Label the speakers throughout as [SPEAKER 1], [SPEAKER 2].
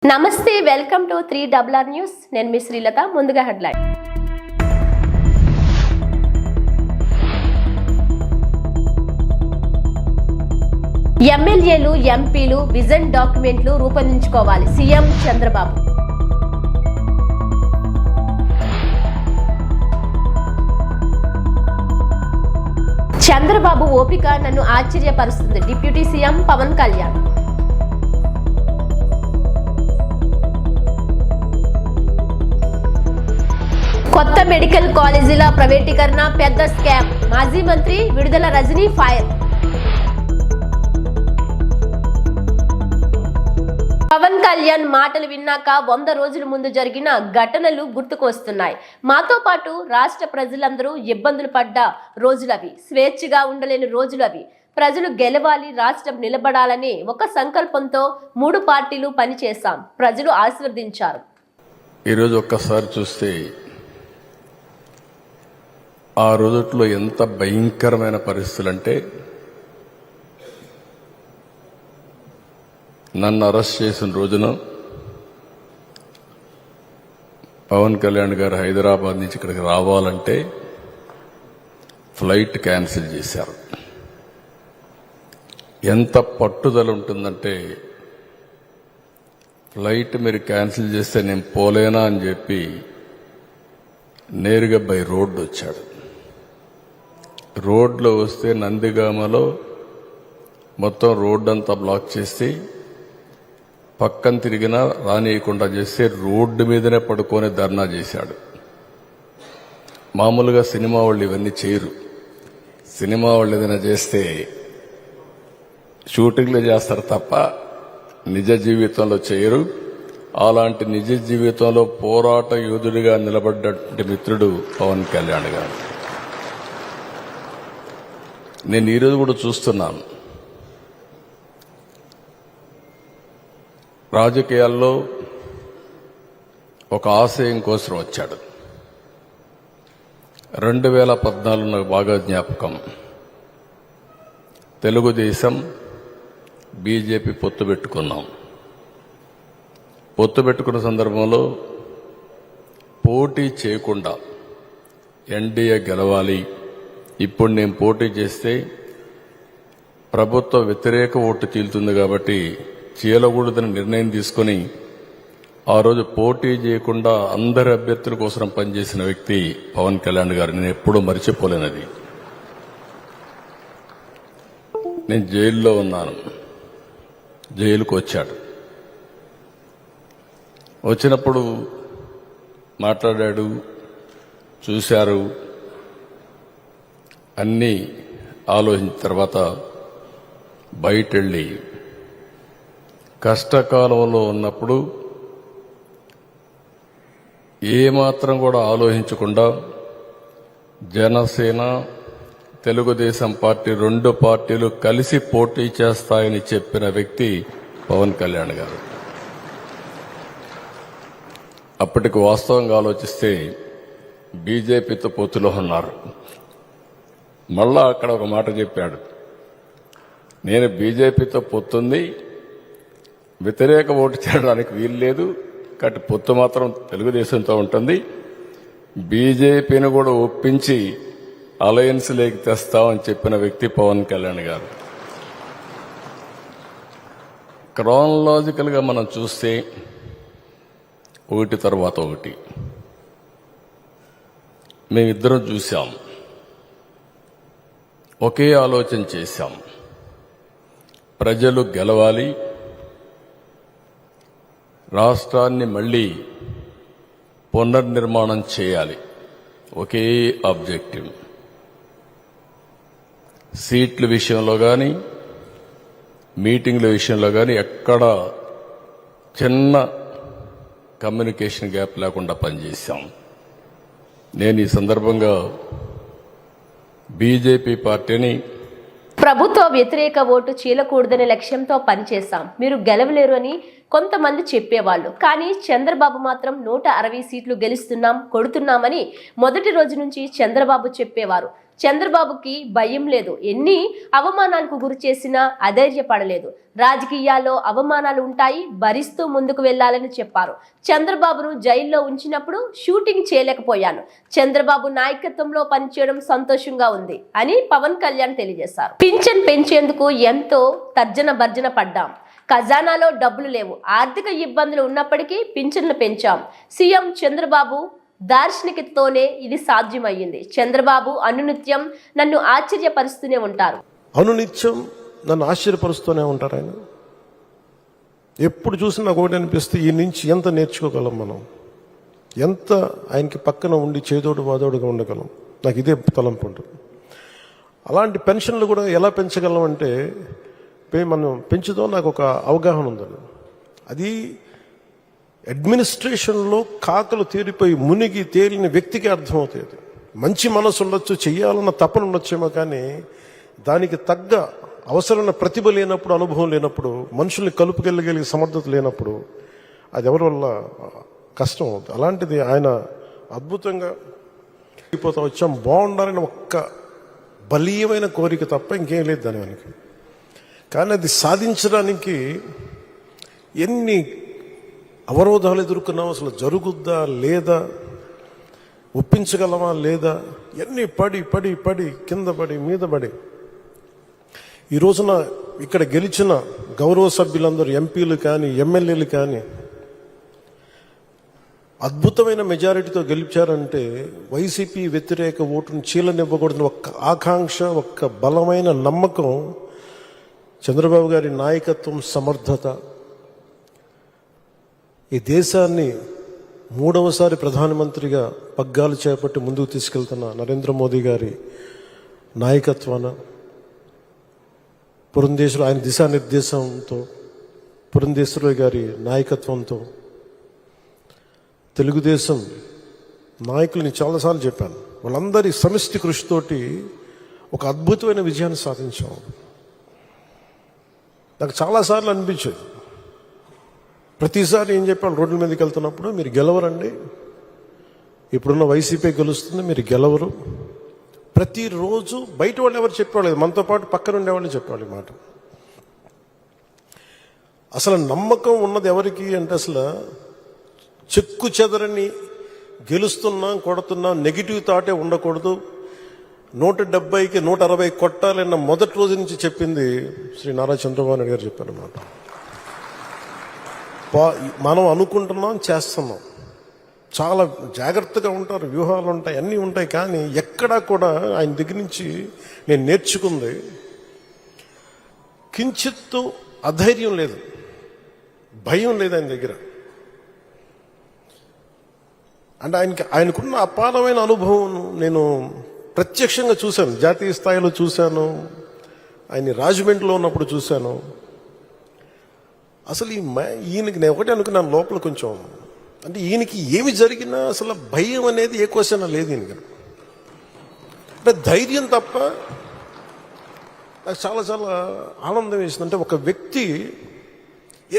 [SPEAKER 1] నమస్తే, welcome to 3RR news. నేను మీ శ్రీలత. ముందుగా హెడ్లైన్. ఎమ్మెల్యేలు, ఎంపీలు విజన్ డాక్యుమెంట్లు రూపొందించుకోవాలి. సీఎం చంద్రబాబు. చంద్రబాబు ఓపిక నన్ను ఆశ్చర్యపరుస్తుంది. Deputy CM Pawan Kalyan. కొత్త మెడికల్ కాలేజీల ప్రైవేటీకరణ పెద్ద స్కామ్. మాజీ మంత్రి విడుదల రజనీ ఫైర్. పవన్ కళ్యాణ్ మాటలు విన్నాక 100 రోజుల ముందు జరిగిన ఘటనలు గుర్తుకొస్తున్నాయి. మాతో పాటు రాష్ట్ర ప్రజలందరూ ఇబ్బందులు పడ్డ రోజులవి. స్వేచ్ఛగా ఉండలేని రోజులవి. ప్రజలు గెలవాలి, రాష్ట్రం నిలబడాలని ఒక సంకల్పంతో 3 పార్టీలు పనిచేశాం. ప్రజలు ఆశీర్వదించారు.
[SPEAKER 2] ఈరోజు ఒక్కసారి చూస్తే ఆ రోజుట్లో ఎంత భయంకరమైన పరిస్థితులు అంటే, నన్ను అరెస్ట్ చేసిన రోజున పవన్ కళ్యాణ్ గారు హైదరాబాద్ నుంచి ఇక్కడికి రావాలంటే ఫ్లైట్ క్యాన్సిల్ చేశారు. ఎంత పట్టుదల ఉంటుందంటే, ఫ్లైట్ మీరు క్యాన్సిల్ చేస్తే నేను పోలేనా అని చెప్పి నేరుగా బై రోడ్డు వచ్చాడు. రోడ్లో వస్తే నందిగామలో మొత్తం రోడ్డు అంతా బ్లాక్ చేసి పక్కన తిరిగినా రానియకుండా చేస్తే రోడ్డు మీదనే పడుకొని ధర్నా చేశాడు. మామూలుగా సినిమా వాళ్ళు ఇవన్నీ చేయరు. సినిమా వాళ్ళు ఏదైనా చేస్తే షూటింగ్లు చేస్తారు తప్ప నిజ జీవితంలో చేయరు. అలాంటి నిజ జీవితంలో పోరాట యోధుడిగా నిలబడ్డటువంటి మిత్రుడు పవన్ కళ్యాణ్ గారు. నేను ఈరోజు కూడా చూస్తున్నాను, రాజకీయాల్లో ఒక ఆశయం కోసం వచ్చాడు. 2014 నాకు బాగా జ్ఞాపకం. తెలుగుదేశం బీజేపీ పొత్తు పెట్టుకున్నాం. పొత్తు పెట్టుకున్న సందర్భంలో పోటీ చేయకుండా ఎన్డీఏ గెలవాలి, ఇప్పుడు నేను పోటీ చేస్తే ప్రభుత్వ వ్యతిరేక ఓటు చీలుతుంది కాబట్టి చీలకూడదని నిర్ణయం తీసుకుని ఆ రోజు పోటీ చేయకుండా అందరి అభ్యర్థుల కోసం పనిచేసిన వ్యక్తి పవన్ కళ్యాణ్ గారు. నేను ఎప్పుడూ మర్చిపోలేనది. నేను జైల్లో ఉన్నాను. జైలుకు వచ్చాడు. వచ్చినప్పుడు మాట్లాడాడు, చూశారు. అన్నీ ఆలోచించిన తర్వాత బయటెళ్ళి కష్టకాలంలో ఉన్నప్పుడు ఏమాత్రం కూడా ఆలోచించకుండా జనసేన, తెలుగుదేశం పార్టీ 2 పార్టీలు కలిసి పోటీ చేస్తాయని చెప్పిన వ్యక్తి పవన్ కళ్యాణ్ గారు. అప్పటికి వాస్తవంగా ఆలోచిస్తే బీజేపీతో పొత్తులో ఉన్నారు. మళ్ళా అక్కడ ఒక మాట చెప్పాడు, నేను బీజేపీతో పొత్తుంది, వ్యతిరేక ఓటు చేయడానికి వీలు లేదు, కాబట్టి పొత్తు మాత్రం తెలుగుదేశంతో ఉంటుంది, బీజేపీని కూడా ఒప్పించి అలయన్స్ లేకి తెస్తామని చెప్పిన వ్యక్తి పవన్ కళ్యాణ్ గారు. క్రానలాజికల్ గా మనం చూస్తే ఒకటి తర్వాత ఒకటి మేమిద్దరం చూశాం. ఒకే ఆలోచన చేశాం. ప్రజలు గెలవాలి, రాష్ట్రాన్ని మళ్లీ పునర్నిర్మాణం చేయాలి. ఒకే ఆబ్జెక్టివ్. సీట్ల విషయంలో కానీ, మీటింగ్ల విషయంలో కానీ ఎక్కడ చిన్న కమ్యూనికేషన్ గ్యాప్ లేకుండా పనిచేశాం. నేను ఈ సందర్భంగా బీజేపీ పార్టీని,
[SPEAKER 1] ప్రభుత్వ వ్యతిరేక ఓటు చీలకూడదనే లక్ష్యంతో పనిచేశాం. మీరు గెలవలేరు అని కొంతమంది చెప్పేవాళ్ళు. కానీ చంద్రబాబు మాత్రం 160 సీట్లు గెలుస్తున్నాం, కొడుతున్నామని మొదటి రోజు నుంచి చంద్రబాబు చెప్పేవారు. చంద్రబాబుకి భయం లేదు, ఎన్ని అవమానాలకు గురి చేసినా అధైర్యపడలేదు. రాజకీయాల్లో అవమానాలు ఉంటాయి, భరిస్తూ ముందుకు వెళ్లాలని చెప్పారు. చంద్రబాబును జైల్లో ఉంచినప్పుడు షూటింగ్ చేయలేకపోయాను, చంద్రబాబు నాయకత్వంలో పనిచేయడం సంతోషంగా ఉంది అని పవన్ కళ్యాణ్ తెలియజేశారు. పింఛన్ పెంచేందుకు ఎంతో తర్జన భర్జన పడ్డాం, ఖజానాలో డబ్బులు లేవు, ఆర్థిక ఇబ్బందులు ఉన్నప్పటికీ పింఛన్లు పెంచాం. సీఎం చంద్రబాబు దార్శనికతతోనే ఇది సాధ్యమయ్యింది. చంద్రబాబు అనునిత్యం నన్ను ఆశ్చర్యపరుస్తూనే ఉంటారు.
[SPEAKER 3] అనునిత్యం నన్ను ఆశ్చర్యపరుస్తూనే ఉంటారు ఆయన. ఎప్పుడు చూసినా నాకు ఒకటి అనిపిస్తే ఈ నుంచి ఎంత నేర్చుకోగలం మనం, ఎంత ఆయనకి పక్కన ఉండి చేదోడు వాదోడుగా ఉండగలం, నాకు ఇదే తలంపు ఉంటుంది. అలాంటి పెన్షన్లు కూడా ఎలా పెంచగలం అంటే మనం పెంచుదాం, నాకు ఒక అవగాహన ఉందని. అది అడ్మినిస్ట్రేషన్లో కాకలు తీరిపోయి మునిగి తేలిన వ్యక్తికి అర్థమవుతుంది. మంచి మనసు ఉండొచ్చు, చెయ్యాలన్న తపన ఉండొచ్చేమో, కానీ దానికి తగ్గ అవసరమైన ప్రతిభ లేనప్పుడు, అనుభవం లేనప్పుడు, మనుషుల్ని కలుపుకెళ్ళగలిగే సమర్థత లేనప్పుడు అది ఎవరి వల్ల కష్టం అవుతుంది. అలాంటిది ఆయన అద్భుతంగా అయిపోతా వచ్చాం, బాగుండాలని ఒక్క బలీయమైన కోరిక తప్ప ఇంకేం లేదు దాని వెనక. కానీ అది సాధించడానికి ఎన్ని అవరోధాలు ఎదుర్కొన్నాం, అసలు జరుగుద్దా లేదా, ఒప్పించగలమా లేదా, ఎన్ని పడి పడి పడి కింద పడి మీద పడి ఈ రోజున ఇక్కడ గెలిచిన గౌరవ సభ్యులందరూ, ఎంపీలు కానీ ఎమ్మెల్యేలు కానీ అద్భుతమైన మెజారిటీతో గెలిచారంటే వైసీపీ వ్యతిరేక ఓటును చీలనివ్వకూడదని ఒక్క ఆకాంక్ష, ఒక్క బలమైన నమ్మకం, చంద్రబాబు గారి నాయకత్వం, సమర్థత, ఈ దేశాన్ని మూడవసారి ప్రధానమంత్రిగా పగ్గాలు చేపట్టి ముందుకు తీసుకెళ్తున్న నరేంద్ర మోదీ గారి నాయకత్వాన, పురంధేశ్వరు ఆయన దిశానిర్దేశంతో, పురంధేశ్వరి గారి నాయకత్వంతో, తెలుగుదేశం నాయకులని చాలాసార్లు చెప్పాను, వాళ్ళందరి సమిష్టి కృషితోటి ఒక అద్భుతమైన విజయాన్ని సాధించాం. నాకు చాలాసార్లు అనిపించేది, ప్రతిసారి ఏం చెప్పాను, రోడ్ల మీదకి వెళ్తున్నప్పుడు మీరు గెలవరండి, ఇప్పుడున్న వైసీపీ గెలుస్తుంది, మీరు గెలవరు. ప్రతిరోజు బయట వాళ్ళు ఎవరు చెప్పేవాళ్ళు, మనతో పాటు పక్కన ఉండేవాళ్ళు చెప్పేవాళ్ళు ఈ మాట. అసలు నమ్మకం ఉన్నది ఎవరికి అంటే, అసలు చెక్కు చెదరని గెలుస్తున్నాం, కొడుతున్నాం, నెగిటివ్ థాటే ఉండకూడదు, 170కి 160 కొట్టాలన్న మొదటి రోజు నుంచి చెప్పింది శ్రీ నారా చంద్రబాబు నాయుడు గారు చెప్పారన్నమాట. మనం అనుకుంటున్నాం, చేస్తున్నాం, చాలా జాగ్రత్తగా ఉంటారు, వ్యూహాలు ఉంటాయి, అన్నీ ఉంటాయి. కానీ ఎక్కడా కూడా ఆయన దగ్గర నుంచి నేను నేర్చుకుంది కించిత్తు అధైర్యం లేదు, భయం లేదు ఆయన దగ్గర. అంటే ఆయనకున్న అపారమైన అనుభవం నేను ప్రత్యక్షంగా చూశాను, జాతీయ స్థాయిలో చూశాను, ఆయన రాజమండ్రిలో ఉన్నప్పుడు చూశాను. అసలు ఈయనకి నేను ఒకటే అనుకున్నాను లోపల కొంచెం, అంటే ఈయనకి ఏమి జరిగినా అసలు భయం అనేది ఏ క్వశ్చన్ లేదు ఈయనకి. అంటే ధైర్యం తప్ప. నాకు చాలా చాలా ఆనందం వేసింది. అంటే ఒక వ్యక్తి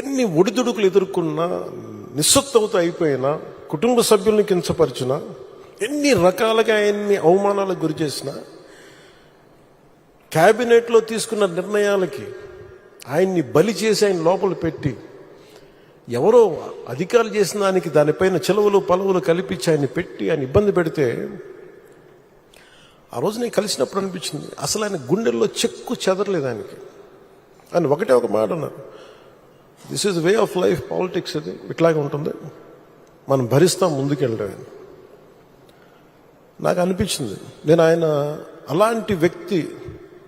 [SPEAKER 3] ఎన్ని ఒడిదుడుకులు ఎదుర్కొన్నా, నిస్సత్తువతో అయిపోయినా, కుటుంబ సభ్యుల్ని కించపరిచినా, ఎన్ని రకాలుగా ఎన్ని అవమానాలకు గురి చేసినా, క్యాబినెట్లో తీసుకున్న నిర్ణయాలకి ఆయన్ని బలి చేసి ఆయన లోపల పెట్టి, ఎవరో అధికారులు చేసిన దానికి దానిపైన చిలవలు పలవులు కల్పించి ఆయన్ని పెట్టి ఆయన ఇబ్బంది పెడితే, ఆ రోజు నేను కలిసినప్పుడు అనిపించింది అసలు ఆయన గుండెల్లో చెక్కు చెదరలేదు ఆయనకి. ఆయన ఒకటే ఒక మాట అన్నారు, this is way of life, politics ఇది ఇట్లాగే ఉంటుంది, మనం భరిస్తాం ముందుకెళ్ళడం. నాకు అనిపించింది నేను ఆయన అలాంటి వ్యక్తి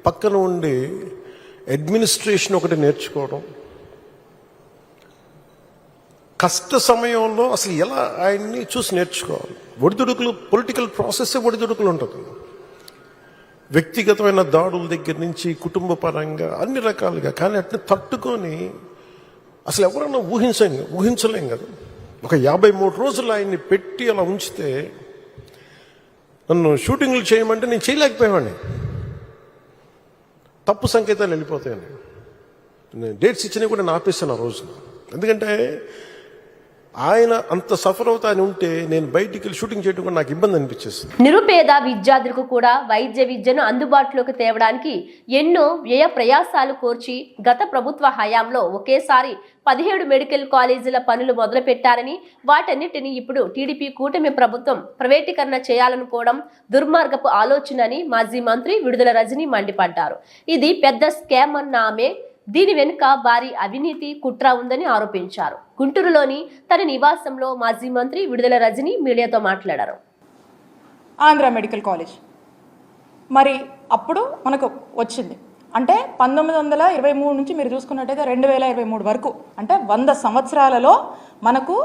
[SPEAKER 3] పక్కన ఉండి అడ్మినిస్ట్రేషన్ ఒకటి నేర్చుకోవడం, కష్ట సమయంలో అసలు ఎలా ఆయన్ని చూసి నేర్చుకోవాలి. ఒడిదుడుకులు, పొలిటికల్ ప్రాసెస్ ఒడిదుడుకులు ఉంటుంది, వ్యక్తిగతమైన దాడుల దగ్గర నుంచి కుటుంబ పరంగా అన్ని రకాలుగా. కానీ అట్లా తట్టుకొని అసలు ఎవరన్నా ఊహించలేం కదా. ఒక 53 రోజులు ఆయన్ని పెట్టి అలా ఉంచితే, నన్ను షూటింగ్లు చేయమంటే నేను చేయలేకపోయావాడిని, తప్పు సంకేతాలు వెళ్ళిపోతాయని. నేను డేట్స్ ఇచ్చినా కూడా నేను ఆపేస్తాను ఆ రోజు. ఎందుకంటే ఆయన అంత సఫర్ అవుతా అని ఉంటే నేను బయటికి వెళ్ళి షూటింగ్ చేయడం కూడా నాకు ఇబ్బంది అనిపించేస్తుంది.
[SPEAKER 1] నిరుపేద విద్యార్థులకు కూడా వైద్య విద్యను అందుబాటులోకి తేవడానికి ఎన్నో వ్యయ ప్రయాసాలు కోర్చి గత ప్రభుత్వ హయాంలో ఒకేసారి 17 మెడికల్ కాలేజీల పనులు మొదలుపెట్టారని, వాటన్నిటిని ఇప్పుడు టీడీపీ కూటమి ప్రభుత్వం ప్రైవేటీకరణ చేయాలనుకోవడం దుర్మార్గపు ఆలోచనని మాజీ మంత్రి విడుదల రజని మండిపడ్డారు. ఇది పెద్ద స్కామ్ అన్న ఆమె దీని వెనుక భారీ అవినీతి కుట్ర ఉందని ఆరోపించారు. గుంటూరులోని తన నివాసంలో మాజీ మంత్రి విడుదల రజని మీడియాతో మాట్లాడారు.
[SPEAKER 4] ఆంధ్ర మెడికల్ కాలేజ్ మరి అప్పుడు మనకు వచ్చింది అంటే 1923 నుంచి మీరు చూసుకున్నట్టయితే 2023 వరకు అంటే 100 సంవత్సరాలలో మనకు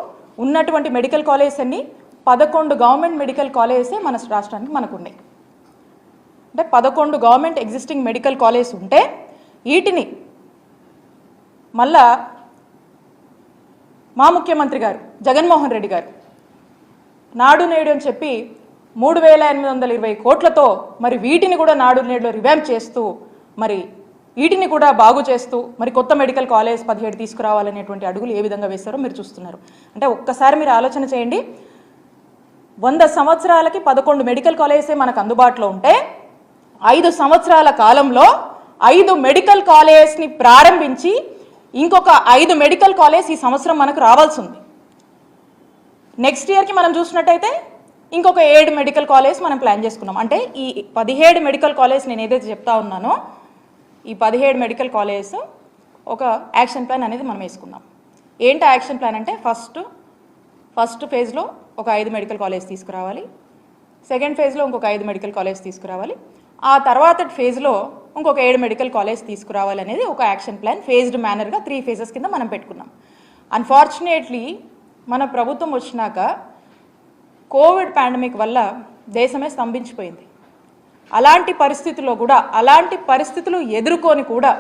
[SPEAKER 4] ఉన్నటువంటి మెడికల్ కాలేజెస్ అన్ని 11 గవర్నమెంట్ మెడికల్ కాలేజెసే మన రాష్ట్రానికి మనకు ఉన్నాయి. అంటే 11 గవర్నమెంట్ ఎగ్జిస్టింగ్ మెడికల్ కాలేజ్ ఉంటే వీటిని మళ్ళా మా ముఖ్యమంత్రి గారు జగన్మోహన్ రెడ్డి గారు నాడు నేడు అని చెప్పి 3,820 కోట్లతో మరి వీటిని కూడా నాడు నేడులో రివాంప్ చేస్తూ మరి వీటిని కూడా బాగు చేస్తూ మరి కొత్త మెడికల్ కాలేజ్ 17 తీసుకురావాలనేటువంటి అడుగులు ఏ విధంగా వేస్తారో మీరు చూస్తున్నారు. అంటే ఒక్కసారి మీరు ఆలోచన చేయండి, 100 సంవత్సరాలకి 11 మెడికల్ కాలేజెసే మనకు అందుబాటులో ఉంటే 5 సంవత్సరాల కాలంలో 5 మెడికల్ కాలేజ్ని ప్రారంభించి ఇంకొక 5 మెడికల్ కాలేజ్ ఈ సంవత్సరం మనకు రావాల్సి ఉంది. నెక్స్ట్ ఇయర్కి మనం చూసినట్టయితే ఇంకొక 7 మెడికల్ కాలేజ్ మనం ప్లాన్ చేసుకున్నాం. అంటే ఈ 17 మెడికల్ కాలేజ్ నేను ఏదైతే చెప్తా ఉన్నానో ఈ 17 మెడికల్ కాలేజ్ ఒక యాక్షన్ ప్లాన్ అనేది మనం వేసుకున్నాం. ఏంటి యాక్షన్ ప్లాన్ అంటే ఫస్ట్ ఫేజ్లో ఒక 5 మెడికల్ కాలేజ్ తీసుకురావాలి, సెకండ్ ఫేజ్లో ఇంకొక 5 మెడికల్ కాలేజ్ తీసుకురావాలి, ఆ తర్వాత ఫేజ్లో ఇంకొక 7 మెడికల్ కాలేజ్ తీసుకురావాలి అనేది ఒక యాక్షన్ ప్లాన్ ఫేజ్డ్ మేనర్గా 3 ఫేజెస్ కింద మనం పెట్టుకున్నాం. అన్ఫార్చునేట్లీ మన ప్రభుత్వం వచ్చినాక కోవిడ్ పాండమిక్ వల్ల దేశమే స్తంభించిపోయింది. అలాంటి పరిస్థితులు ఎదుర్కొని కూడా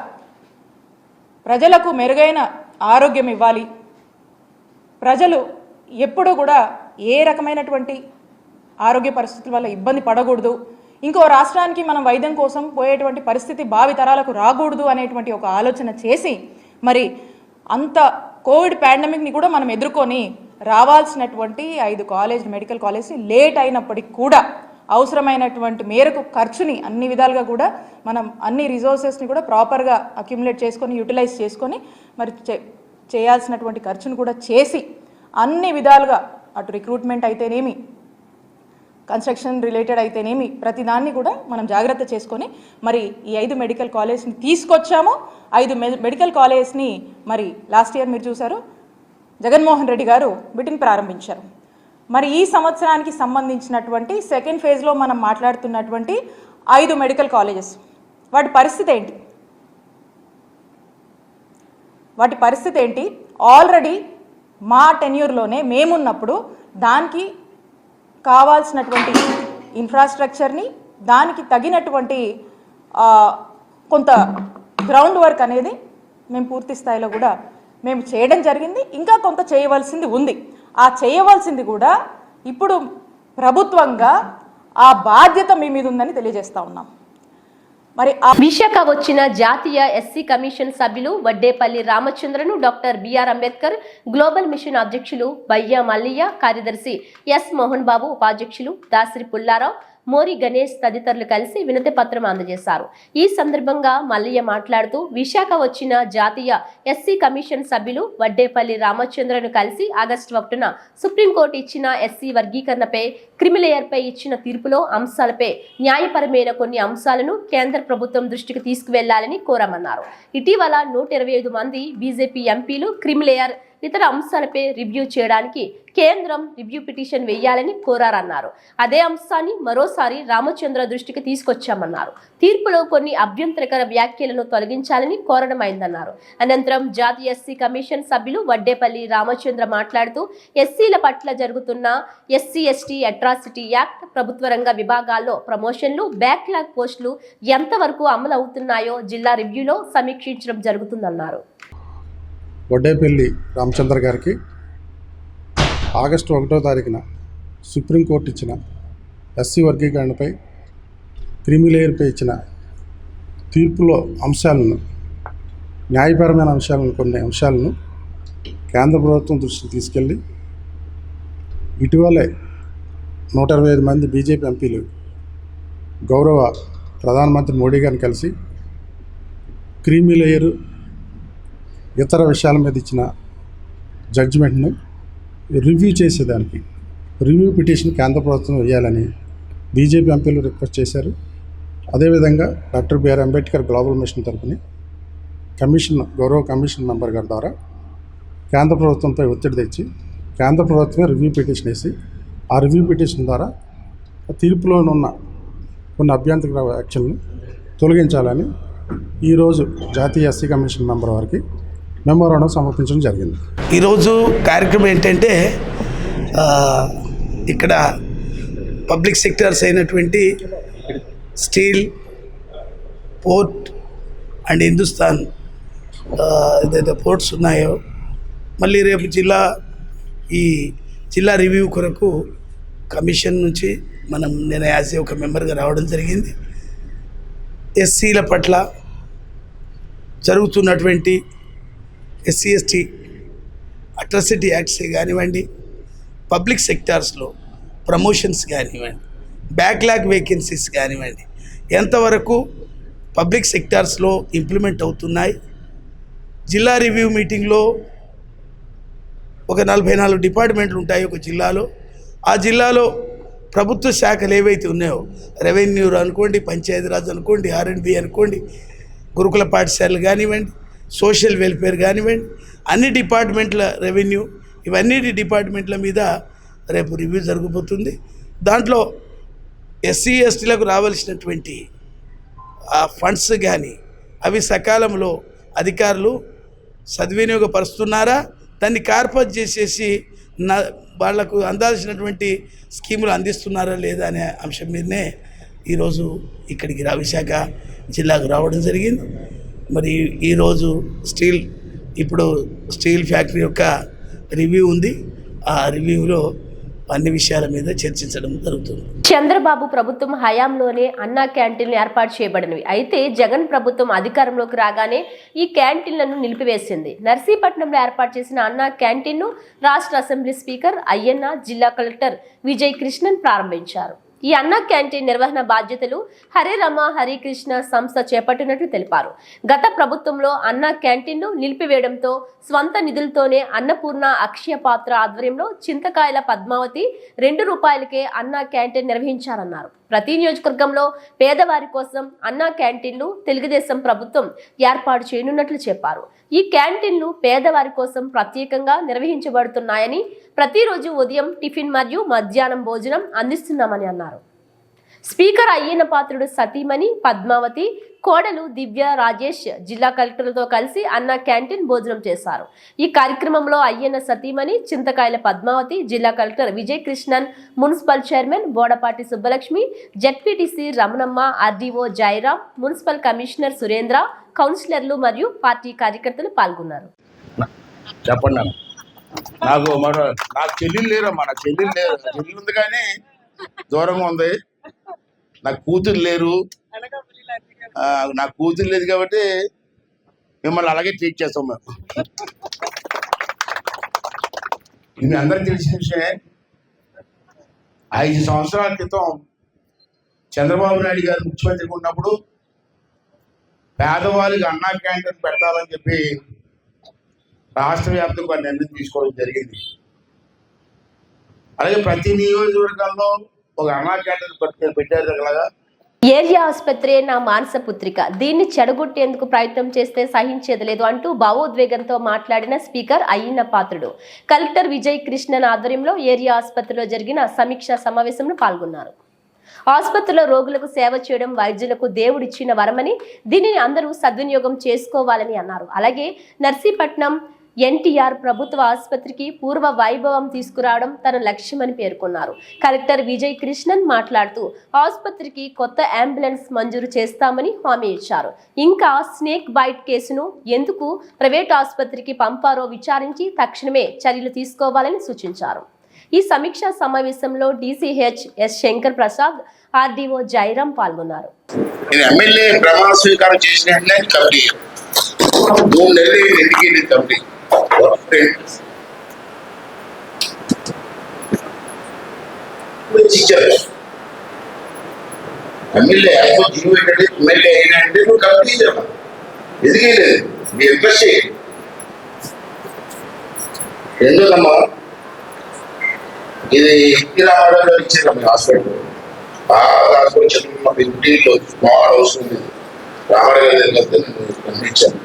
[SPEAKER 4] ప్రజలకు మెరుగైన ఆరోగ్యం ఇవ్వాలి, ప్రజలు ఎప్పుడూ కూడా ఏ రకమైనటువంటి ఆరోగ్య పరిస్థితుల వల్ల ఇబ్బంది పడకూడదు, ఇంకో రాష్ట్రానికి మనం వైద్యం కోసం పోయేటువంటి పరిస్థితి భావితరాలకు రాకూడదు అనేటువంటి ఒక ఆలోచన చేసి మరి అంత కోవిడ్ పాండమిక్ని కూడా మనం ఎదుర్కొని రావాల్సినటువంటి 5 మెడికల్ కాలేజ్ లేట్ అయినప్పటికీ కూడా అవసరమైనటువంటి మేరకు ఖర్చుని అన్ని విధాలుగా కూడా మనం అన్ని రిసోర్సెస్ని కూడా ప్రాపర్గా అక్యుములేట్ చేసుకొని యూటిలైజ్ చేసుకొని మరి చేయాల్సినటువంటి ఖర్చును కూడా చేసి అన్ని విధాలుగా అటు రిక్రూట్మెంట్ అయితేనేమి కన్స్ట్రక్షన్ రిలేటెడ్ అయితేనేమి ప్రతిదాన్ని కూడా మనం జాగ్రత్త చేసుకొని మరి ఈ 5 మెడికల్ కాలేజ్ని తీసుకొచ్చాము. 5 మెడికల్ కాలేజ్ని మరి లాస్ట్ ఇయర్ మీరు చూశారు జగన్మోహన్ రెడ్డి గారు వీటిని ప్రారంభించారు. మరి ఈ సంవత్సరానికి సంబంధించినటువంటి సెకండ్ ఫేజ్లో మనం మాట్లాడుతున్నటువంటి 5 మెడికల్ కాలేజెస్ వాటి పరిస్థితి ఏంటి? ఆల్రెడీ మా టెన్యూర్లోనే మేమున్నప్పుడు దానికి కావాల్సినటువంటి ఇన్ఫ్రాస్ట్రక్చర్ని దానికి తగినటువంటి కొంత గ్రౌండ్ వర్క్ అనేది మేము పూర్తి స్థాయిలో కూడా మేము చేయడం జరిగింది. ఇంకా కొంత చేయవలసింది ఉంది. ఆ చేయవలసింది కూడా ఇప్పుడు ప్రభుత్వంగా ఆ బాధ్యత మీ మీద ఉందని తెలియజేస్తా ఉన్నాం. మరి
[SPEAKER 1] విశాఖ వచ్చిన జాతీయ ఎస్సీ కమిషన్ సభ్యులు వడ్డేపల్లి రామచంద్రను doctor BR Ambedkar global mission అధ్యక్షులు బయ్య మల్లయ్య, కార్యదర్శి ఎస్ మోహన్ బాబు, ఉపాధ్యక్షులు దాసరి పుల్లారావు, మోరి గణేష్ తదితరులు కలిసి వినతి పత్రం అందజేశారు. ఈ సందర్భంగా మల్లయ్య మాట్లాడుతూ విశాఖ వచ్చిన జాతీయ ఎస్సీ కమిషన్ సభ్యులు వడ్డేపల్లి రామచంద్రను కలిసి ఆగస్టు 1న సుప్రీంకోర్టు ఇచ్చిన ఎస్సీ వర్గీకరణపై క్రిమిలేయర్పై ఇచ్చిన తీర్పులో అంశాలపై న్యాయపరమైన కొన్ని అంశాలను కేంద్ర ప్రభుత్వం దృష్టికి తీసుకువెళ్లాలని కోరామన్నారు. ఇటీవల 125 మంది బీజేపీ ఎంపీలు క్రిమిలేయర్ ఇతర అంశాలపై రివ్యూ చేయడానికి కేంద్రం రివ్యూ పిటిషన్ వేయాలని కోరారన్నారు. అదే అంశాన్ని మరోసారి రామచంద్ర దృష్టికి తీసుకొచ్చామన్నారు. తీర్పులో కొన్ని అభ్యంతరకర వ్యాఖ్యలను తొలగించాలని కోరడమైందన్నారు. అనంతరం జాతీయ ఎస్సీ కమిషన్ సభ్యులు వడ్డేపల్లి రామచంద్ర మాట్లాడుతూ ఎస్సీల పట్ల జరుగుతున్న ఎస్సీ ఎస్టీ అట్రాసిటీ యాక్ట్, ప్రభుత్వ రంగ విభాగాల్లో ప్రమోషన్లు, బ్యాక్లాగ్ పోస్టులు ఎంతవరకు అమలు అవుతున్నాయో జిల్లా రివ్యూలో సమీక్షించడం జరుగుతుందన్నారు.
[SPEAKER 5] వడ్డేపల్లి రామచంద్ర గారికి ఆగస్టు 1వ తారీఖున సుప్రీంకోర్టు ఇచ్చిన ఎస్సీ వర్గీకరణపై క్రిమిలేయర్పై ఇచ్చిన తీర్పులో అంశాలను, న్యాయపరమైన అంశాలను, కొన్ని అంశాలను కేంద్ర ప్రభుత్వం దృష్టికి తీసుకెళ్ళి ఇటీవలే 125 మంది బీజేపీ ఎంపీలు గౌరవ ప్రధానమంత్రి మోడీ గారిని కలిసి క్రీమీ లేయరు ఇతర విషయాల మీద ఇచ్చిన జడ్జిమెంట్ను రివ్యూ చేసేదానికి రివ్యూ పిటిషన్ కేంద్ర ప్రభుత్వం వేయాలని బీజేపీ ఎంపీలు రిక్వెస్ట్ చేశారు. అదేవిధంగా doctor BR Ambedkar global mission తరపున గౌరవ కమిషన్ మెంబర్ గారి ద్వారా కేంద్ర ప్రభుత్వంపై ఒత్తిడి తెచ్చి కేంద్ర ప్రభుత్వమే రివ్యూ పిటిషన్ వేసి ఆ రివ్యూ పిటిషన్ ద్వారా తీర్పులోనున్న కొన్ని అభ్యంతర యాక్షన్లు తొలగించాలని ఈరోజు జాతీయ ఎస్సీ కమిషన్ మెంబర్ వారికి మెమోరాండం సమర్పించడం జరిగింది.
[SPEAKER 6] ఈరోజు కార్యక్రమం ఏంటంటే ఇక్కడ పబ్లిక్ సెక్టార్స్ అయినటువంటి స్టీల్, పోర్ట్ అండ్ హిందుస్థాన్ ఏదైతే పోర్ట్స్ ఉన్నాయో మళ్ళీ రేపు జిల్లా రివ్యూ కొరకు కమిషన్ నుంచి నేను యాజ్ ఒక మెంబర్గా రావడం జరిగింది. ఎస్సీల పట్ల జరుగుతున్నటువంటి ఎస్సీ ఎస్టీ అట్రాసిటీ యాక్ట్స్ కానివ్వండి, పబ్లిక్ సెక్టార్స్లో ప్రమోషన్స్ కానివ్వండి, బ్యాక్లాగ్ వేకెన్సీస్ కానివ్వండి, ఎంతవరకు పబ్లిక్ సెక్టార్స్లో ఇంప్లిమెంట్ అవుతున్నాయి. జిల్లా రివ్యూ మీటింగ్లో ఒక 44 డిపార్ట్మెంట్లు ఉంటాయి ఒక జిల్లాలో. ఆ జిల్లాలో ప్రభుత్వ శాఖలు ఏవైతే ఉన్నాయో, రెవెన్యూ అనుకోండి, పంచాయతీరాజ్ అనుకోండి, R&B అనుకోండి, గురుకుల పాఠశాలలు కానివ్వండి, సోషల్ వెల్ఫేర్ కానివ్వండి, అన్ని డిపార్ట్మెంట్ల రెవెన్యూ, ఇవన్నీ డిపార్ట్మెంట్ల మీద రేపు రివ్యూ జరగబోతుంది. దాంట్లో ఎస్సీ ఎస్టీలకు రావాల్సినటువంటి ఆ ఫండ్స్ కానీ అవి సకాలంలో అధికారులు సద్వినియోగపరుస్తున్నారా, దాన్ని కార్పొరేట్ చేసేసి వాళ్లకు అందాల్సినటువంటి స్కీములు అందిస్తున్నారా లేదా అనే అంశం మీదనే ఈరోజు ఇక్కడికి విశాఖ జిల్లాకు రావడం జరిగింది. మరి ఈరోజు ఇప్పుడు స్టీల్ ఫ్యాక్టరీ యొక్క రివ్యూ ఉంది. ఆ రివ్యూలో అన్ని విషయాల మీద చర్చించడం జరుగుతుంది.
[SPEAKER 1] చంద్రబాబు ప్రభుత్వం హయాంలోనే అన్నా క్యాంటీన్లు ఏర్పాటు చేయబడినవి. అయితే జగన్ ప్రభుత్వం అధికారంలోకి రాగానే ఈ క్యాంటీన్లను నిలిపివేసింది. నర్సీపట్నంలో ఏర్పాటు చేసిన అన్నా క్యాంటీన్ను రాష్ట్ర అసెంబ్లీ స్పీకర్ అయ్యన్న, జిల్లా కలెక్టర్ విజయ్ కృష్ణన్ ప్రారంభించారు. ఈ అన్నా క్యాంటీన్ నిర్వహణ బాధ్యతలు హరే రమ హరికృష్ణ సంస్థ చేపట్టినట్లు తెలిపారు. గత ప్రభుత్వంలో అన్నా క్యాంటీన్ను నిలిపివేయడంతో స్వంత నిధులతోనే అన్నపూర్ణ అక్షయ పాత్ర ఆధ్వర్యంలో చింతకాయల పద్మావతి ₹2కే అన్నా క్యాంటీన్ నిర్వహించారన్నారు. ప్రతి నియోజకవర్గంలో పేదవారి కోసం అన్నా క్యాంటీన్లు తెలుగుదేశం ప్రభుత్వం ఏర్పాటు చేయనున్నట్లు చెప్పారు. ఈ క్యాంటీన్లు పేదవారి కోసం ప్రత్యేకంగా నిర్వహించబడుతున్నాయని, ప్రతిరోజు ఉదయం టిఫిన్ మరియు మధ్యాహ్నం భోజనం అందిస్తున్నామని అన్నారు. స్పీకర్ అయ్యన్న పాత్రుడు సతీమణి పద్మావతి, కోడలు దివ్య రాజేష్ జిల్లా కలెక్టర్లతో కలిసి అన్నా క్యాంటీన్ భోజనం చేశారు. ఈ కార్యక్రమంలో అయ్యన్న సతీమణి చింతకాయల పద్మావతి, జిల్లా collector Vijay Krishnan, municipal chairman Bodapati Subbalakshmi, ZPTC Ramanamma, RDO Jayaram, municipal commissioner Surendra, కౌన్సిలర్లు మరియు పార్టీ కార్యకర్తలు పాల్గొన్నారు.
[SPEAKER 7] చెప్పండి. నాకు చెల్లెలు లేరమ్మా, నాకు చెల్లి ఉంది కానీ దూరంగా ఉంది. నాకు కూతురు లేరు, నాకు కూతురు లేదు కాబట్టి మిమ్మల్ని అలాగే ట్రీట్ చేస్తాం మేము. ఇది అందరికి తెలిసిన విషయమే. 5 సంవత్సరాల క్రితం చంద్రబాబు నాయుడు గారు ముఖ్యమంత్రిగా ఉన్నప్పుడు పేదవాళ్ళకి అన్నా క్యాంటీన్ పెట్టాలని చెప్పి రాష్ట్ర వ్యాప్తంగా నిర్ణయం తీసుకోవడం జరిగింది. అలాగే ప్రతి నియోజకవర్గంలో ఒక అన్నా క్యాంటీన్ పెట్టారు. అలాగా
[SPEAKER 1] ఏరియా ఆసుపత్రి నా మానస పుత్రిక, దీన్ని చెడగొట్టేందుకు ప్రయత్నం చేస్తే సహించేది లేదు అంటూ భావోద్వేగంతో మాట్లాడిన స్పీకర్ అయ్యన్న పాత్రుడు కలెక్టర్ విజయ్ కృష్ణన్ ఆధ్వర్యంలో ఏరియా ఆసుపత్రిలో జరిగిన సమీక్షా సమావేశంలో పాల్గొన్నారు. ఆసుపత్రిలో రోగులకు సేవ చేయడం వైద్యులకు దేవుడిచ్చిన వరమని, దీనిని అందరూ సద్వినియోగం చేసుకోవాలని అన్నారు. అలాగే నర్సీపట్నం ఎన్టీఆర్ ప్రభుత్వ ఆసుపత్రికి పూర్వ వైభవం తీసుకురావడం తన లక్ష్యమని పేర్కొన్నారు. కలెక్టర్ విజయ్ కృష్ణన్ మాట్లాడుతూ ఆసుపత్రికి కొత్త అంబులెన్స్ మంజూరు చేస్తామని హామీ ఇచ్చారు. ఇంకా స్నేక్ బైట్ కేసును ఎందుకు ప్రైవేట్ ఆసుపత్రికి పంపారో విచారించి తక్షణమే చర్యలు తీసుకోవాలని సూచించారు. ఈ సమీక్షా సమావేశంలో DCH S Shankar Prasad, RDO Jayaram పాల్గొన్నారు.
[SPEAKER 7] ఎమ్మెల్యే ప్రమాణ స్వీకారం చేసిన ఇచ్చారు. ఎమ్మెల్యే జీవో ఏంటంటే ఎమ్మెల్యే అయినంటే నువ్వు కమిటీ ఇచ్చావు, ఎదిగేయలేదు, మీ ఇంట్రెస్ట్ చేయండి. రెండోదమ్మా, ఇది ఎన్టీ రామారావు గారు ఇచ్చారు మీ హాస్పిటల్. బాగా హాస్పిటల్ ఇంటిలో స్మాల్ హౌస్ ఉంది, రామారావు గారి దగ్గర నేను పంపించాను.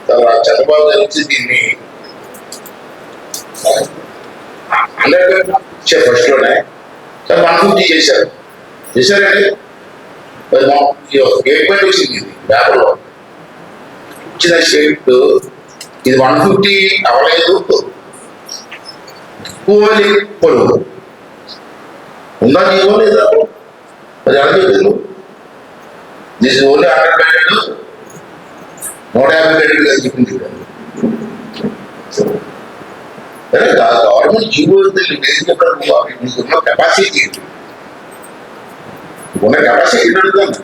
[SPEAKER 7] తర్వాత చంద్రబాబు గారు వచ్చి దీన్ని 100 ఇచ్చారు ఫస్ట్ లోనే, సార్ 150 చేశారండి. గేట్మెంట్ వచ్చింది పేపర్లో ఇచ్చిన స్టేట్, ఇది 150 అవ్వలేదు, పొడుగు ఉందా జీవో లేదా, అది ఎలా చెప్పారు. దిస్ ఓన్లీ 100 బెడెడ్, 150 బెడెడ్ అని చెప్పింది. గవర్నమెంట్ జీవో నీకున్న కెపాసిటీ ఉన్న కెపాసిటీ అడుగుతాను.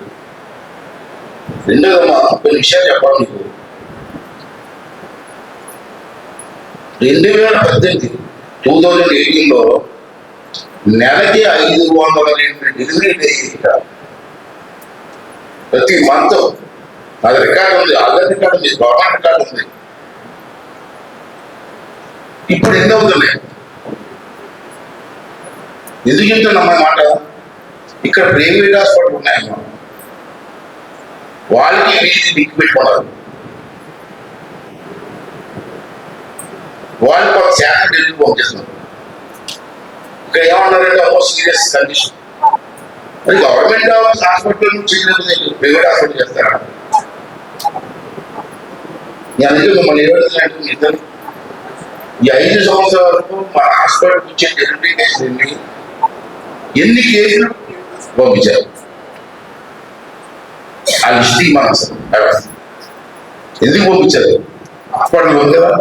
[SPEAKER 7] రెండోదమ్మా, కొన్ని విషయాలు చెప్పాలి నీకు. 2018లో నెలకి 502 డెలివరీ ఇక్కడ ప్రతి మంత్. అది రికార్డు ఉంది, ఆధార్ రికార్డు ఉంది, గవర్నమెంట్ రికార్డు ఉంది. ఇప్పుడు ఎన్ని అవుతున్నాయి? ఎందుకు చెప్తున్నమ్మా మాట? ఇక్కడ ప్రైవేట్ హాస్పిటల్ ఉన్నాయమ్మా, వాళ్ళకి వీళ్ళకి లింక్ పెట్టుకున్నారు. వాళ్ళు కొంత శాతం డెలివరీ పంపిస్తున్నారు. ఇక్కడ ఏమన్నారంటే సీరియస్ కండిషన్, మరి గవర్నమెంట్ హాస్పిటల్ చేయలేదు, ప్రైవేట్ హాస్పిటల్ చేస్తారా? అందుకే మిమ్మల్ని ఏమంటే ఇద్దరు ఈ 5 సంవత్సరాల వరకు మన హాస్పిటల్ వచ్చే డెలివరీ కేసులు ఎన్ని కేసులు పంపించారు ఆ లిస్ట్ మనం ఎందుకు పంపించారు? హాస్పిటల్ ఉంది కదా,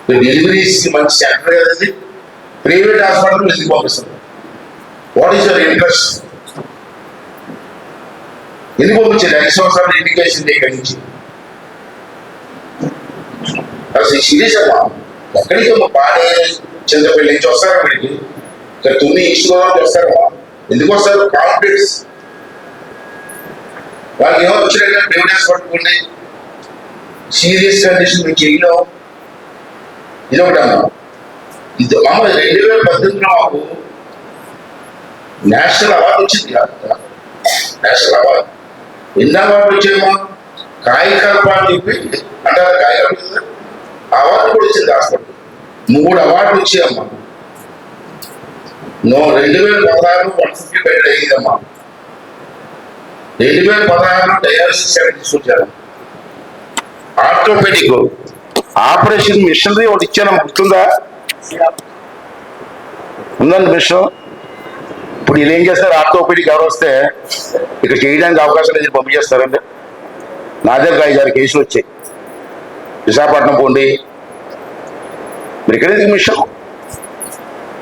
[SPEAKER 7] డెలివరీస్ మంచి సెంటర్ కదండి, ప్రైవేట్ హాస్పిటల్ ఎందుకు పంపిస్తారు? What is your interest? ఎందుకు పంపించారు 5 సంవత్సరాలు ఇండికేషన్ ఇక్కడి నుంచి? అసలు సీరియస్ అమ్మా, ఎక్కడికి పాడే చింతపల్లి నుంచి వస్తారా? వీడికి ఇక్కడ తుమ్మి ఇసుకోవడానికి వస్తారమ్మా. ఎందుకు వస్తారు? కాన్ఫిడెన్స్ వాళ్ళకి ఏమో వచ్చినట్టు ప్రైవేట్ హాస్పిటల్ సీరియస్ కండిషన్ మీకు చేయడం ఇదొకటమ్మా. ఇది అమ్మ 2018లో మాకు నేషనల్ అవార్డు వచ్చింది. నేషనల్ అవార్డు ఎన్ని అవార్డులు వచ్చాయమ్మా? కాయకల్ప అని చెప్పి అంటారు, కాయకల్ప అవార్డు కూడా వచ్చింది హాస్పిటల్. 3 అవార్డులు వచ్చాయమ్మా. 2016 150 బెడ్ అయ్యిందమ్మా. 2016 డయాలసిస్ సెంటర్ తీసుకొచ్చారు. ఆర్థోపెడిక్ ఆపరేషన్ మిషనరీ ఒకటి ఇచ్చానమ్మా, గుర్తుందా? ఉందండి మిషన్. ఇప్పుడు వీళ్ళు ఏం చేస్తారు? ఆర్థోపెడిక్ ఎవరు వస్తే ఇక్కడ చేయడానికి అవకాశం లేదు, పంపించేస్తారండి. నా దగ్గర 5-6 కేసులు వచ్చాయి. విశాఖపట్నం పోండి, మీరు ఎక్కడైతే మిషన్,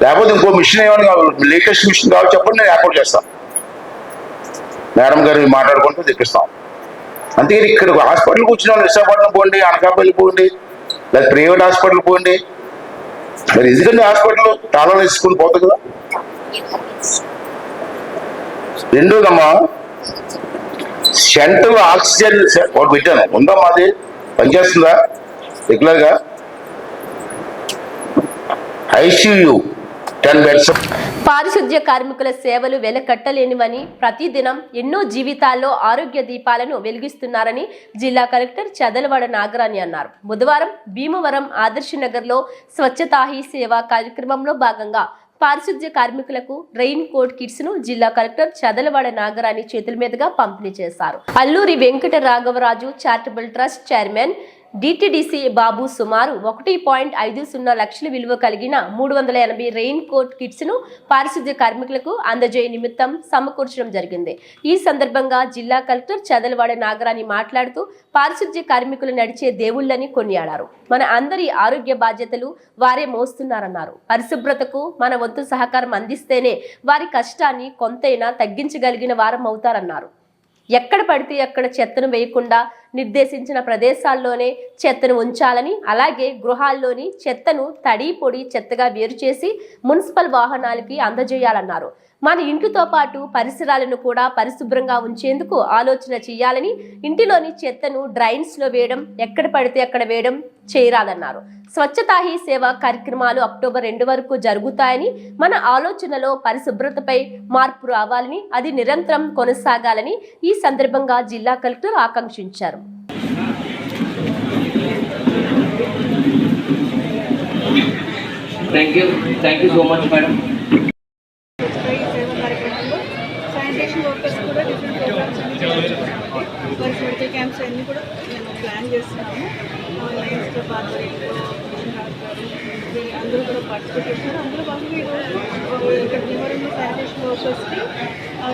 [SPEAKER 7] లేకపోతే ఇంకో మిషన్ ఏమైనా కావాలి, లేటెస్ట్ మిషన్ కావాలి చెప్పండి, నేను ఏర్పాటు చేస్తాను. మేడం గారు మాట్లాడుకుంటూ తెప్పిస్తాం. అంతేగాని ఇక్కడ హాస్పిటల్కి వచ్చిన వాళ్ళు విశాఖపట్నం పోండి, అనకాపల్లి పోండి, లేదా ప్రైవేట్ హాస్పిటల్ పోండి. మరి ఎందుకంటే హాస్పిటల్ తాళాలు వేసుకుని పోతుంది కదా. రెండోదమ్మా, సెంట్రల్ ఆక్సిజన్ ఒకటి పెట్టాను, ఉందమ్మా, అది పనిచేస్తుందా రెగ్యులర్గా? ICU 10 beds.
[SPEAKER 1] పారిశుద్ధ్య కార్మికుల సేవలు వెలకట్టలేనివని, ప్రతిదినం ఎన్నో జీవితాల్లో ఆరోగ్య దీపాలను వెలిగిస్తున్నారని జిల్లా కలెక్టర్ చదలవాడ నాగరాణి అన్నారు. బుధవారం భీమవరం ఆదర్శ్ నగర్లో స్వచ్ఛతా హీ సేవ కార్యక్రమంలో భాగంగా పారిశుద్ధ్య కార్మికులకు రెయిన్ కోట్ కిట్స్ ను జిల్లా కలెక్టర్ చదలవాడ నాగరాణి చేతుల మీదుగా పంపిణీ చేశారు. Alluri Venkata Raghavaraju charitable trust chairman DTDC Babu సుమారు 1.50 లక్షల విలువ కలిగిన 380 రెయిన్ కోట్ కిట్స్ ను పారిశుద్ధ్య కార్మికులకు అందజేయ నిమిత్తం సమకూర్చడం జరిగింది. ఈ సందర్భంగా జిల్లా కలెక్టర్ చదలవాడ నాగరాణి మాట్లాడుతూ పారిశుద్ధ్య కార్మికులు నడిచే దేవుళ్లని కొనియాడారు. మన అందరి ఆరోగ్య బాధ్యతలు వారే మోస్తున్నారన్నారు. పరిశుభ్రతకు మన వంతు సహకారం అందిస్తేనే వారి కష్టాన్ని కొంతైనా తగ్గించగలిగిన వారం అవుతారన్నారు. ఎక్కడ పడితే అక్కడ చెత్తను వేయకుండా నిర్దేశించిన ప్రదేశాల్లోనే చెత్తను ఉంచాలని, అలాగే గృహాల్లోని చెత్తను తడి పొడి చెత్తగా వేరు చేసి మున్సిపల్ వాహనాలకి అందజేయాలన్నారు. మన ఇంటితో పాటు పరిసరాలను కూడా పరిశుభ్రంగా ఉంచేందుకు ఆలోచన చేయాలని, ఇంటిలోని చెత్తను డ్రైన్స్ లో వేయడం, ఎక్కడ పడితే అక్కడ వేయడం చేయరాదన్నారు. స్వచ్ఛతా హీ సేవ కార్యక్రమాలు అక్టోబర్ 2 వరకు జరుగుతాయని, మన ఆలోచనలో పరిశుభ్రతపై మార్పు రావాలని, అది నిరంతరం కొనసాగాలని ఈ సందర్భంగా జిల్లా కలెక్టర్ ఆకాంక్షించారు.
[SPEAKER 8] Thank you so much, madam.
[SPEAKER 9] Sanitation workers కూడా డిఫరెంట్ ప్రోగ్రామ్స్ అన్ని వారి మెడికల్ క్యాంప్స్ అన్నీ కూడా మేము ప్లాన్ చేస్తున్నాము. లయన్స్ క్లబ్ ఆధ్వర్యంలో అందరూ కూడా పార్టిసిపేట్ చేస్తున్నారు. అందులో భాగంగా ఈరోజు ఇక్కడ భీమవరంలో శానిటేషన్ వర్కర్స్కి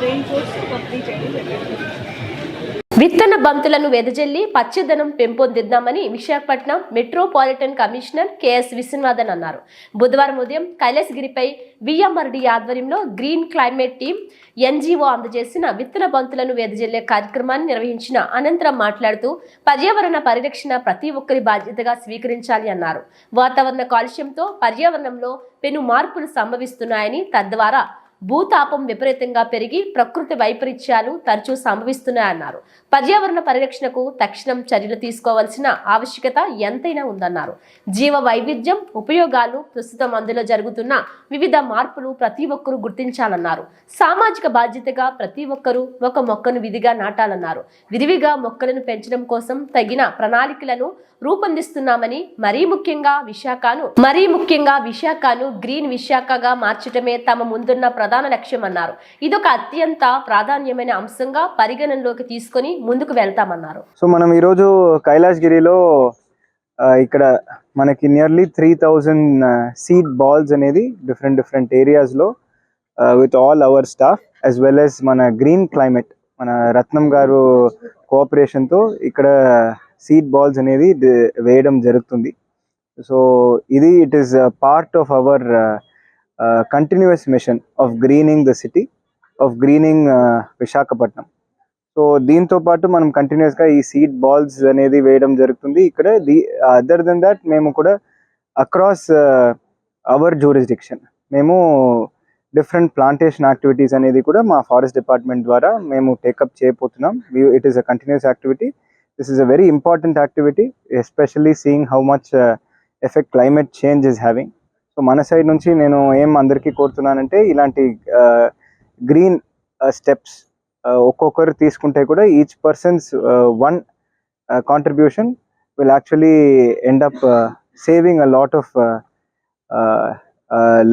[SPEAKER 9] రెయిన్ కోట్స్ పంపిణీ చేయడం జరిగింది.
[SPEAKER 1] విత్తన బంతులను వెదజల్లి పచ్చదనం పెంపొందిద్దామని Visakhapatnam metropolitan commissioner KS Viswanathan అన్నారు. బుధవారం ఉదయం కైలాసగిరిపై విఎంఆర్డి ఆధ్వర్యంలో గ్రీన్ క్లైమేట్ టీమ్ ఎన్జీఓ అందజేసిన విత్తన బంతులను వెదజల్లే కార్యక్రమాన్ని నిర్వహించిన అనంతరం మాట్లాడుతూ పర్యావరణ పరిరక్షణ ప్రతి ఒక్కరి బాధ్యతగా స్వీకరించాలి అన్నారు. వాతావరణ కాలుష్యంతో పర్యావరణంలో పెను మార్పులు సంభవిస్తున్నాయని, తద్వారా భూతాపం విపరీతంగా పెరిగి ప్రకృతి వైపరీత్యాలు తరచూ సంభవిస్తున్నాయన్నారు. పర్యావరణ పరిరక్షణకు తక్షణం చర్యలు తీసుకోవాల్సిన ఆవశ్యకత ఎంతైనా ఉందన్నారు. జీవ వైవిధ్యం ఉపయోగాలు, ప్రస్తుతం అందులో జరుగుతున్న వివిధ మార్పులు ప్రతి ఒక్కరూ గుర్తించాలన్నారు. సామాజిక బాధ్యతగా ప్రతి ఒక్కరూ ఒక మొక్కను విధిగా నాటాలన్నారు. విరివిగా మొక్కలను పెంచడం కోసం తగిన ప్రణాళికలను రూపొందిస్తున్నామని, మరీ ముఖ్యంగా విశాఖను గ్రీన్ విశాఖగా మార్చడమే తమ ముందున్న ప్రధాన లక్ష్యం అన్నారు. ఇదొక అత్యంత ప్రాధాన్యమైన అంశంగా పరిగణనలోకి తీసుకొని ముందుకు వెళ్తామన్నారు.
[SPEAKER 10] సో మనం ఈరోజు కైలాసగిరిలో ఇక్కడ మనకి నియర్లీ 3000 సీడ్ బాల్స్ అనేది డిఫరెంట్ ఏరియాస్లో with all our staff as well as మన గ్రీన్ క్లైమేట్, మన రత్నం గారు కోఆపరేషన్తో ఇక్కడ సీడ్ బాల్స్ అనేది వేయడం జరుగుతుంది. సో ఇది it is part of our continuous machine of greening the city, of greening Visakhapatnam. So దీంతో పాటు మనం కంటిన్యూస్గా ఈ సీడ్ బాల్స్ అనేది వేయడం జరుగుతుంది ఇక్కడ. అదర్ దెన్ దాట్ మేము కూడా అక్రాస్ అవర్ జ్యూరిస్డిక్షన్ మేము డిఫరెంట్ ప్లాంటేషన్ యాక్టివిటీస్ అనేది కూడా మా ఫారెస్ట్ డిపార్ట్మెంట్ ద్వారా మేము టేకప్ చేయబోతున్నాం. It is a continuous activity. This is a very important activity, especially seeing how much effect climate change is having. So మన సైడ్ నుంచి నేను ఏం అందరికీ కోరుతున్నానంటే, ఇలాంటి గ్రీన్ స్టెప్స్ ఒక్కొక్కరు తీసుకుంటే కూడా each persons one contribution will actually end up saving a lot of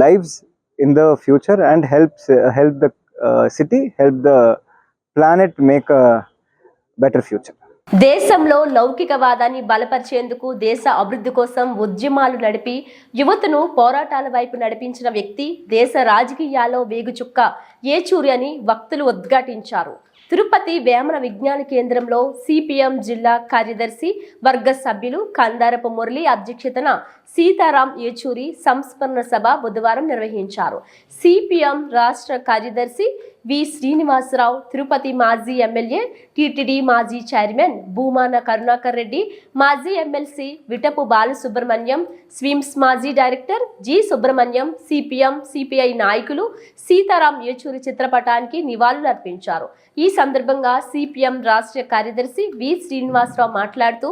[SPEAKER 10] lives in the future and help the city, help the planet make a better future.
[SPEAKER 1] దేశంలో లౌకికవాదాన్ని బలపరిచేందుకు, దేశ అభివృద్ధి కోసం ఉద్యమాలు నడిపి యువతను పోరాటాల వైపు నడిపించిన వ్యక్తి దేశ రాజకీయాల్లో వేగుచుక్క ఏచూరి అని వక్తలు ఉద్ఘాటించారు. తిరుపతి వేమన విజ్ఞాన కేంద్రంలో సిపిఎం జిల్లా కార్యదర్శి వర్గ సభ్యులు కందారపు మురళి అధ్యక్షతన సీతారాం ఏచూరి సంస్మరణ సభ బుధవారం నిర్వహించారు. సిపిఎం రాష్ట్ర కార్యదర్శి వి శ్రీనివాసరావు, తిరుపతి మాజీ ఎమ్మెల్యే, టిటిడి మాజీ చైర్మన్ భూమాన కరుణాకర్ రెడ్డి, మాజీ ఎమ్మెల్సీ విటపు బాలసుబ్రహ్మణ్యం, స్విమ్స్ మాజీ director G Subrahmanyam, CPM CPI నాయకులు సీతారాం ఏచూరి చిత్రపటానికి నివాళులు అర్పించారు. ఈ సందర్భంగా సిపిఎం రాష్ట్ర కార్యదర్శి వి శ్రీనివాసరావు మాట్లాడుతూ,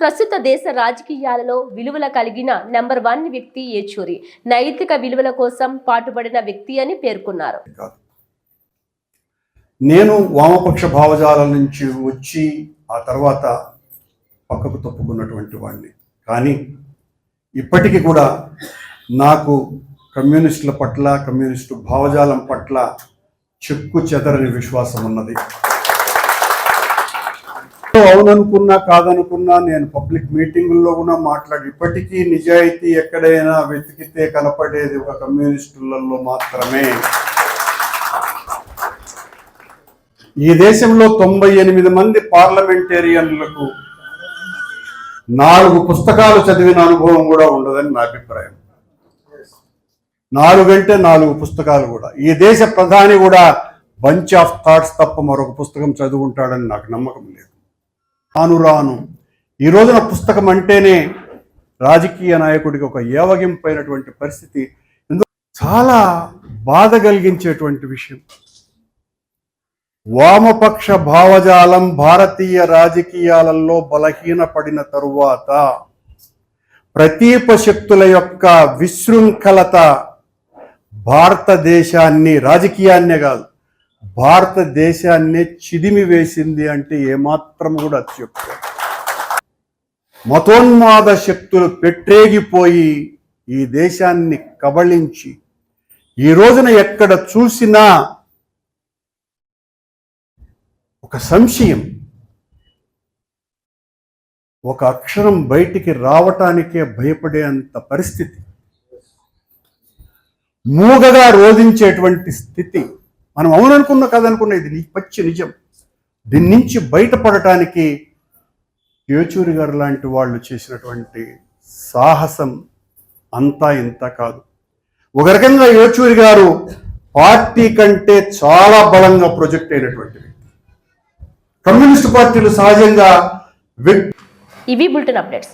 [SPEAKER 1] ప్రస్తుత దేశ రాజకీయాలలో విలువల కలిగిన నెంబర్ 1 వ్యక్తి ఏచూరి, నైతిక విలువల కోసం పాటుపడిన వ్యక్తి అని పేర్కొన్నారు.
[SPEAKER 11] నేను వామపక్ష భావజాలం నుంచి వచ్చి ఆ తర్వాత పక్కకు తప్పుకున్నటువంటి వాడిని, కానీ ఇప్పటికీ కూడా నాకు కమ్యూనిస్టుల పట్ల, కమ్యూనిస్టు భావజాలం పట్ల చెక్కు చెదరని విశ్వాసం ఉన్నది. అవుననుకున్నా కాదనుకున్నా నేను పబ్లిక్ మీటింగుల్లో కూడా మాట్లాడి, ఇప్పటికీ నిజాయితీ ఎక్కడైనా వెతికితే కనపడేది ఒక కమ్యూనిస్టులలో మాత్రమే. ఈ దేశంలో 98 మంది పార్లమెంటేరియన్లకు 4 పుస్తకాలు చదివిన అనుభవం కూడా ఉండదని నా అభిప్రాయం. 4 అంటే 4 పుస్తకాలు కూడా. ఈ దేశ ప్రధాని కూడా బంచ్ ఆఫ్ థాట్స్ తప్ప మరొక పుస్తకం చదువుకుంటాడని నాకు నమ్మకం లేదు. రాను రాను ఈ రోజున పుస్తకం అంటేనే రాజకీయ నాయకుడికి ఒక ఏవగింపైనటువంటి పరిస్థితి. చాలా బాధ కలిగించేటువంటి విషయం. వామపక్ష భావజాలం భారతీయ రాజకీయాలలో బలహీనపడిన తరువాత ప్రతీప శక్తుల యొక్క విశృంఖలత భారతదేశాన్ని, రాజకీయాన్నే కాదు భారతదేశాన్నే చిదిమి వేసింది అంటే ఏమాత్రం కూడా అత్యుక్తి. మతోన్మాద శక్తులు పెట్టేగిపోయి ఈ దేశాన్ని కబళించి ఈ రోజున ఎక్కడ చూసినా ఒక సంశయం, ఒక అక్షరం బయటికి రావటానికే భయపడేంత పరిస్థితి, మూగగా రోధించేటువంటి స్థితి. మనం అవుననుకున్న కదనుకున్న ఇది పచ్చి నిజం. దీని నుంచి బయటపడటానికి యేచూరి గారు లాంటి వాళ్ళు చేసినటువంటి సాహసం అంతా ఇంత కాదు. ఒక రకంగా యేచూరి గారు పార్టీ కంటే చాలా బలంగా ప్రొజెక్ట్ అయినటువంటి వ్యక్తి. కమ్యూనిస్ట్ పార్టీలు సహజంగా
[SPEAKER 1] ఇవి బులెటిన్ అప్డేట్స్.